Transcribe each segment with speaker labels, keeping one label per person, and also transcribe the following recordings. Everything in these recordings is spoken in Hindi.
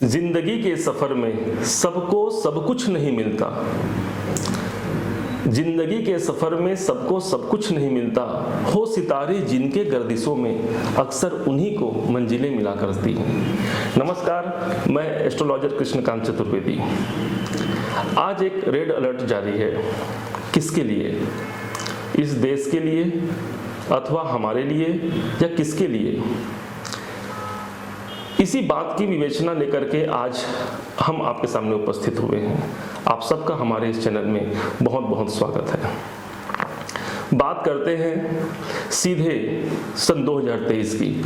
Speaker 1: जिंदगी के सफर में सबको सब कुछ नहीं मिलता। जिंदगी के सफर में सबको सब कुछ नहीं मिलता। हो सितारे जिनके गर्दिशों में अक्सर उन्हीं को मंजिलें मिला करती हैं। नमस्कार, मैं एस्ट्रोलॉजर कृष्णकांत चतुर्वेदी। आज एक रेड अलर्ट जारी है। किसके लिए? इस देश के लिए अथवा हमारे लिए या किसके लिए? इसी बात की विवेचना लेकर के आज हम आपके सामने उपस्थित हुए हैं। आप सबका हमारे इस चैनल में बहुत बहुत स्वागत है। बात करते हैं सीधे सन 2023 की,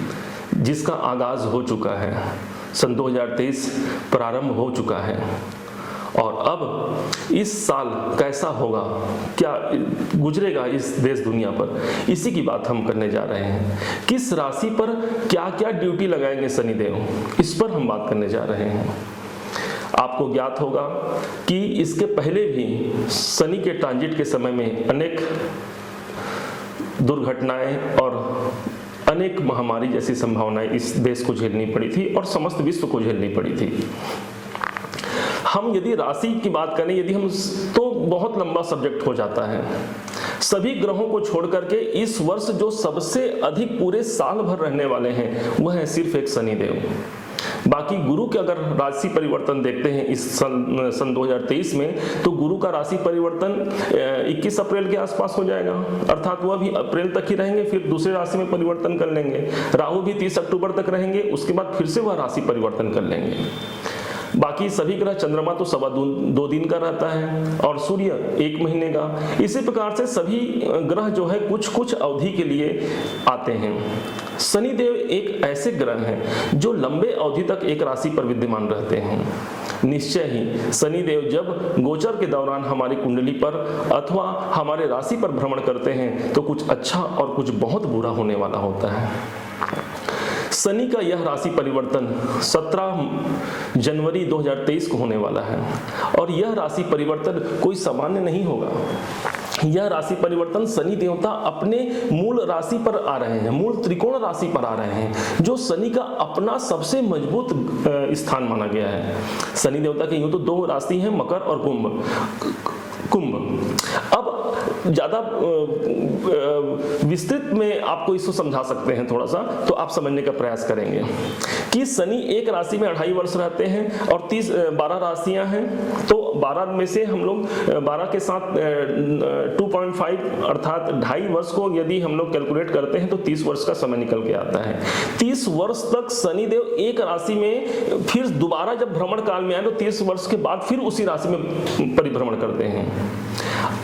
Speaker 1: जिसका आगाज हो चुका है। सन 2023 प्रारंभ हो चुका है और अब इस साल कैसा होगा, क्या गुजरेगा इस देश दुनिया पर, इसी की बात हम करने जा रहे हैं। किस राशि पर क्या क्या ड्यूटी लगाएंगे शनिदेव, इस पर हम बात करने जा रहे हैं। आपको ज्ञात होगा कि इसके पहले भी शनि के ट्रांजिट के समय में अनेक दुर्घटनाएं और अनेक महामारी जैसी संभावनाएं इस देश को झेलनी पड़ी थी और समस्त विश्व को झेलनी पड़ी थी। हम यदि राशि की बात करें, यदि हम तो बहुत लंबा सब्जेक्ट हो जाता है। सभी ग्रहों को छोड़ करके इस वर्ष जो सबसे अधिक पूरे साल भर रहने वाले हैं वह है सिर्फ एक शनिदेव। बाकी गुरु के अगर राशि परिवर्तन देखते हैं इस सन 2023 में, तो गुरु का राशि परिवर्तन 21 अप्रैल के आसपास हो जाएगा, अर्थात वह भी अप्रैल तक ही रहेंगे, फिर दूसरे राशि में परिवर्तन कर लेंगे। राहु भी 30 अक्टूबर तक रहेंगे, उसके बाद फिर से वह राशि परिवर्तन कर लेंगे। बाकी सभी ग्रह, चंद्रमा तो 2.25 दिन का रहता है और सूर्य 1 महीने का। इसी प्रकार से सभी ग्रह जो है कुछ कुछ अवधि के लिए आते हैं। शनिदेव एक ऐसे ग्रह हैं जो लंबे अवधि तक एक राशि पर विद्यमान रहते हैं। निश्चय ही शनिदेव जब गोचर के दौरान हमारी कुंडली पर अथवा हमारे राशि पर भ्रमण करते हैं तो कुछ अच्छा और कुछ बहुत बुरा होने वाला होता है। शनि का यह राशि परिवर्तन 17 जनवरी 2023 को होने वाला है और यह राशि परिवर्तन कोई सामान्य नहीं होगा। यह राशि परिवर्तन शनि देवता अपने मूल राशि पर आ रहे हैं, मूल त्रिकोण राशि पर आ रहे हैं, जो शनि का अपना सबसे मजबूत स्थान माना गया है। शनि देवता के यूं तो 2 राशि हैं, मकर और कुंभ। अब ज्यादा विस्तृत में आपको इसको समझा सकते हैं थोड़ा सा, तो आप समझने का प्रयास करेंगे कि शनि एक राशि में 2.5 वर्ष रहते हैं और 12 राशियां हैं, तो 12 में से हम लोग 12 के साथ 2.5 अर्थात 2.5 वर्ष को यदि हम लोग कैलकुलेट करते हैं तो 30 वर्ष का समय निकल के आता है। 30 वर्ष तक शनिदेव एक राशि में, फिर दोबारा जब भ्रमण काल में आए तो 30 वर्ष के बाद फिर उसी राशि में परिभ्रमण करते हैं।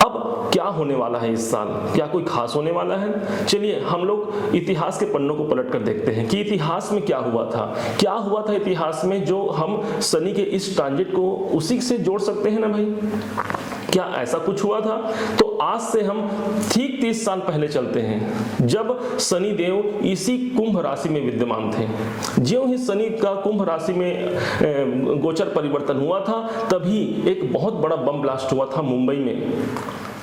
Speaker 1: अब क्या होने वाला है इस साल, क्या कोई खास होने वाला है? चलिए हम लोग इतिहास के पन्नों को पलट कर देखते हैं कि इतिहास में क्या हुआ था इतिहास में, जो हम शनि के इस ट्रांजिट को उसी से जोड़ सकते हैं ना भाई। क्या ऐसा कुछ हुआ था? तो आज से हम ठीक 30 साल पहले चलते हैं, जब शनि देव इसी कुंभ राशि में विद्यमान थे। ज्यों ही शनि का कुंभ राशि में गोचर परिवर्तन हुआ था, तभी एक बहुत बड़ा बम ब्लास्ट हुआ था मुंबई में।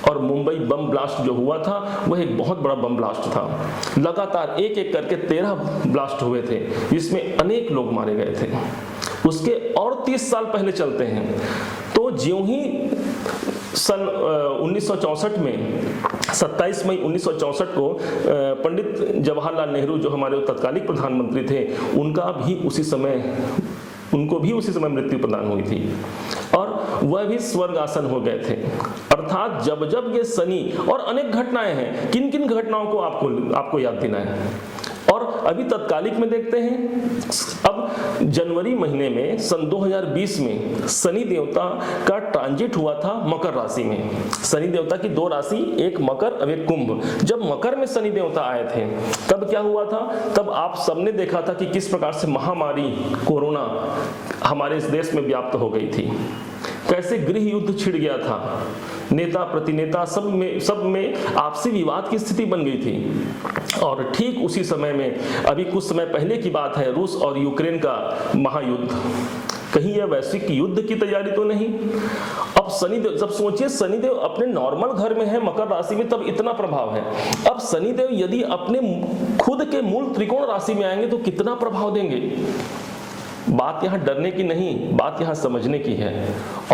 Speaker 1: और मुंबई बम ब्लास्ट जो हुआ था वह एक बहुत बड़ा बम ब्लास्ट था। लगातार एक एक करके 13 ब्लास्ट हुए थे, जिसमें अनेक लोग मारे गए थे। उसके और 30 साल पहले चलते हैं, तो ज्यों ही सन 1964 में 27 मई 1964 को पंडित जवाहरलाल नेहरू, जो हमारे तत्कालीन प्रधानमंत्री थे, उनको भी उसी समय मृत्यु प्रदान हुई थी और वह भी स्वर्गासन हो गए थे। अर्थात जब जब ये शनि, और अनेक घटनाएं हैं, किन किन घटनाओं को आपको याद दिलाएं। और अभी तत्कालिक में देखते हैं, अब जनवरी महीने में सन 2020 में शनि देवता का ट्रांजिट हुआ था मकर राशि में। शनि देवता की 2 राशि, एक मकर और एक कुंभ। जब मकर में शनि देवता आए थे तब क्या हुआ था? तब आप सबने देखा था कि किस प्रकार से महामारी कोरोना हमारे इस देश में व्याप्त हो गई थी, कैसे गृह युद्ध छिड़ गया था, नेता प्रतिनेता सब में आपसी विवाद की स्थिति बन गई थी। और ठीक उसी समय में, अभी कुछ समय पहले की बात है, रूस और यूक्रेन का महायुद्ध। कहीं यह वैश्विक युद्ध की तैयारी तो नहीं? अब शनिदेव, जब सोचिए शनिदेव अपने नॉर्मल घर में है मकर राशि में, तब इतना प्रभाव है। अब शनिदेव यदि अपने खुद के मूल त्रिकोण राशि में आएंगे तो कितना प्रभाव देंगे? बात यहाँ डरने की नहीं, बात यहाँ समझने की है।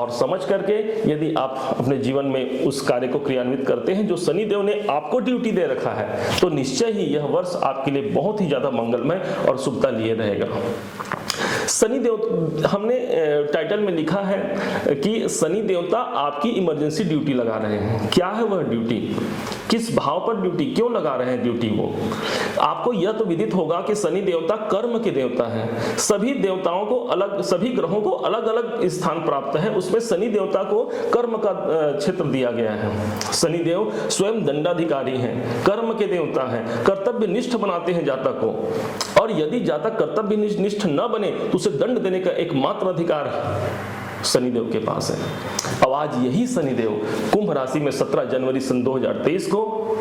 Speaker 1: और समझ करके यदि आप अपने जीवन में उस कार्य को क्रियान्वित करते हैं जो शनिदेव ने आपको ड्यूटी दे रखा है, तो निश्चय ही यह वर्ष आपके लिए बहुत ही ज्यादा मंगलमय और शुभता लिए रहेगा। शनिदेव, हमने टाइटल में लिखा है कि शनि देवता आपकी इमरजेंसी ड्यूटी लगा रहे हैं। क्या है वह ड्यूटी, किस भाव पर ड्यूटी, क्यों लगा रहे हैं ड्यूटी? वो आपको यह तो विदित होगा कि शनि देवता कर्म के देवता है। सभी देवताओं को अलग, सभी ग्रहों को अलग अलग स्थान प्राप्त है, उसमें शनि देवता को कर्म का क्षेत्र दिया गया है। शनिदेव स्वयं दंडाधिकारी हैं, कर्म के देवता हैं, कर्तव्य निष्ठ बनाते हैं जातक को, और यदि जातक कर्तव्य निष्ठ न बने तो उसे दंड देने का एकमात्र अधिकार शनिदेव के पास है। अब आज यही शनिदेव कुंभ राशि में 17 जनवरी सन 2023 को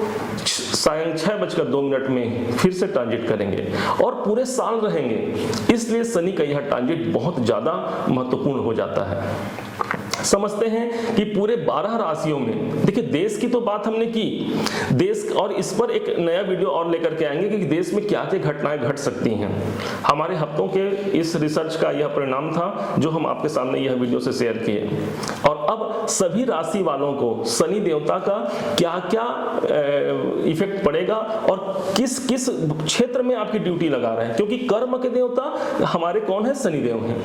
Speaker 1: सायं 6:02 में फिर से ट्रांजिट करेंगे और पूरे साल रहेंगे। इसलिए शनि का यह ट्रांजिट बहुत ज्यादा महत्वपूर्ण हो जाता है। समझते हैं कि पूरे 12 राशियों में, देखिए देश की तो बात हमने की, देश, और इस पर एक नया वीडियो और लेकर के आएंगे कि देश में क्या क्या घटनाएं घट सकती हैं। हमारे हफ्तों के इस रिसर्च का यह परिणाम था जो हम आपके सामने यह वीडियो से शेयर किए। और अब सभी राशि वालों को शनि देवता का क्या क्या इफेक्ट पड़ेगा और किस किस क्षेत्र में आपकी ड्यूटी लगा रहे हैं, क्योंकि कर्म के देवता हमारे कौन है? शनिदेव हैं।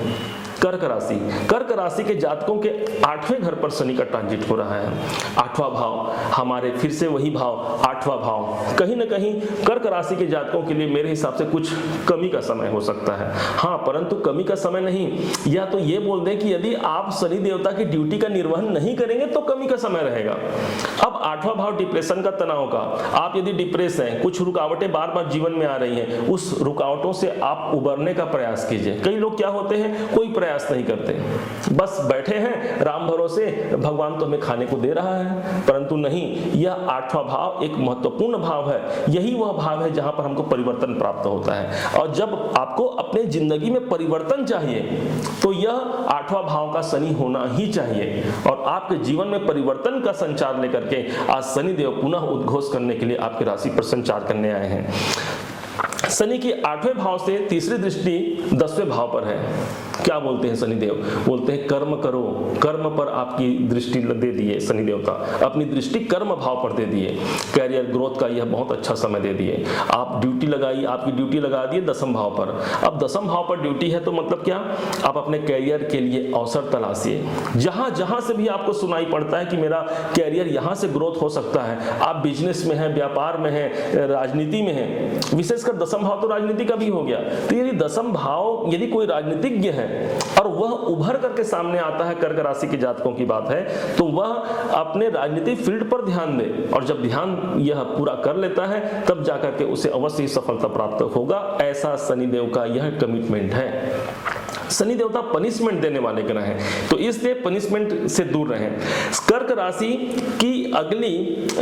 Speaker 1: कर्क राशि, कर्क राशि के जातकों के 8वें घर पर शनि का ट्रांजिट हो रहा है। 8वां भाव, हमारे फिर से वही भाव, 8वां भाव, कहीं ना कहीं कर्क राशि के जातकों के लिए मेरे हिसाब से कुछ कमी का समय हो सकता है। हाँ, परंतु कमी का समय नहीं, या तो ये बोल दें कि यदि आप शनि देवता की ड्यूटी का निर्वहन नहीं करेंगे तो कमी का समय रहेगा। अब 8वां भाव डिप्रेशन का, तनाव का, आप यदि डिप्रेस हैं, कुछ रुकावटें बार बार जीवन में आ रही हैं, उस रुकावटों से आप उबरने का प्रयास कीजिए। कई लोग क्या होते हैं, कोई प्रयास नहीं करते, बस बैठे हैं राम भरोसे, भगवान तो हमें खाने को दे रहा है, परंतु नहीं, यह 8वां भाव एक महत्वपूर्ण भाव है। यही वह भाव है जहां पर हमको परिवर्तन प्राप्त होता है। और जब आपको अपने जिंदगी में परिवर्तन चाहिए तो यह 8वां भाव का शनि होना ही चाहिए। और आपके जीवन में परिवर्तन का संचार लेकर के आज शनिदेव पुनः उद्घोष करने के लिए आपकी राशि पर संचार करने आए हैं। शनि की 8वें भाव से तीसरी दृष्टि 10वें भाव पर है। क्या बोलते हैं शनिदेव? बोलते हैं कर्म करो, कर्म पर आपकी दृष्टि दे दिए शनि देवता, अपनी दृष्टि कर्म भाव पर दे दिए। कैरियर ग्रोथ का यह बहुत अच्छा समय दे दिए। आप ड्यूटी लगाई, आपकी ड्यूटी लगा दिए 10वें भाव पर। अब 10वें भाव पर ड्यूटी है तो मतलब क्या, आप अपने कैरियर के लिए अवसर तलाशिए। जहां जहां से भी आपको सुनाई पड़ता है कि मेरा कैरियर यहां से ग्रोथ हो सकता है, आप बिजनेस में है, व्यापार में है, राजनीति में है, विशेषकर 10वां भाव तो राजनीति का भी हो गया। तो यदि 10वां भाव, यदि कोई राजनीतिज्ञ है और वह उभर करके सामने आता है, कर्क राशि के जातकों की बात है, तो वह अपने राजनीतिक फील्ड पर ध्यान दे, और जब ध्यान यह पूरा कर लेता है तब जाकर के उसे अवश्य ही सफलता प्राप्त होगा। ऐसा शनिदेव का यह कमिटमेंट है। शनि देवता पनिशमेंट देने वाले ग्रह हैं, तो इसलिए पनिशमेंट से दूर रहें। कर्क राशि की अगली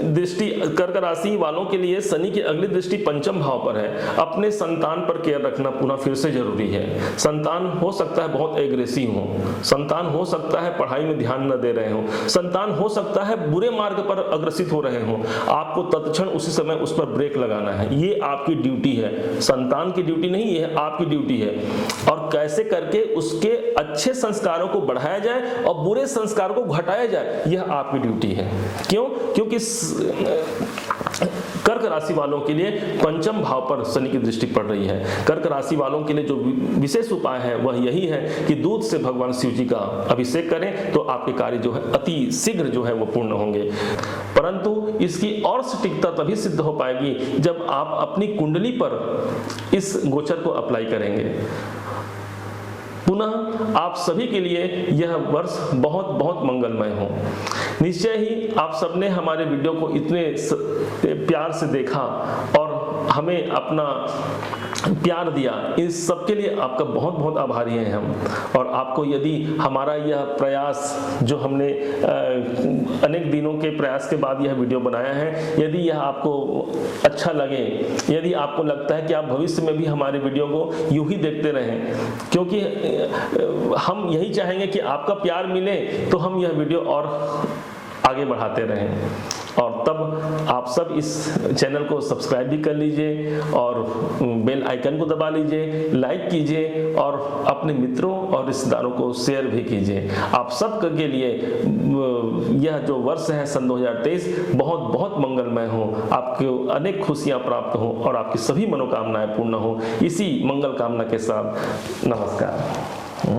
Speaker 1: दृष्टि, कर्क राशि वालों के लिए शनि की अगली दृष्टि 5वें भाव पर है। अपने संतान पर केयर रखना पुनः फिर से जरूरी है। संतान हो सकता है बहुत एग्रेसिव हो, संतान हो सकता है पढ़ाई में ध्यान न दे रहे हो, संतान हो सकता है बुरे मार्ग पर अग्रसित हो रहे हो, आपको तत्क्षण उसी समय उस पर ब्रेक लगाना है। ये आपकी ड्यूटी है, संतान की ड्यूटी नहीं, ये आपकी ड्यूटी है। और कैसे करके उसके अच्छे संस्कारों को बढ़ाया जाए और बुरे संस्कारों को घटाया जाए, यह आपकी ड्यूटी है। क्यों? क्योंकि कर्क राशि वालों के लिए 5वें भाव पर शनि की दृष्टि पड़ रही है। कर्क राशि वालों के लिए जो विशेष उपाय है वह यही है कि दूध से भगवान शिव जी का अभिषेक करें तो आपके कार्य जो है अति शीघ्र जो है वो पूर्ण होंगे। परंतु इसकी और सटीकता तभी सिद्ध हो पाएगी जब आप अपनी कुंडली पर इस गोचर को अप्लाई करेंगे। पुनः आप सभी के लिए यह वर्ष बहुत बहुत मंगलमय हो। निश्चय ही आप सबने हमारे वीडियो को इतने प्यार से देखा और हमें अपना प्यार दिया, इस सब के लिए आपका बहुत बहुत आभारी हैं हम। और आपको यदि हमारा यह प्रयास जो हमने अनेक दिनों के प्रयास के बाद यह वीडियो बनाया है, यदि यह आपको अच्छा लगे, यदि आपको लगता है कि आप भविष्य में भी हमारे वीडियो को यूं ही देखते रहें, क्योंकि हम यही चाहेंगे कि आपका प्यार मिले तो हम यह वीडियो और आगे बढ़ाते रहें। और तब आप सब इस चैनल को सब्सक्राइब भी कर लीजिए और बेल आइकन को दबा लीजिए, लाइक कीजिए और अपने मित्रों और रिश्तेदारों को शेयर भी कीजिए। आप सब के लिए यह जो वर्ष है सन 2023 बहुत बहुत मंगलमय हो, आपको अनेक खुशियां प्राप्त हो और आपकी सभी मनोकामनाएं पूर्ण हो। इसी मंगल कामना के साथ नमस्कार।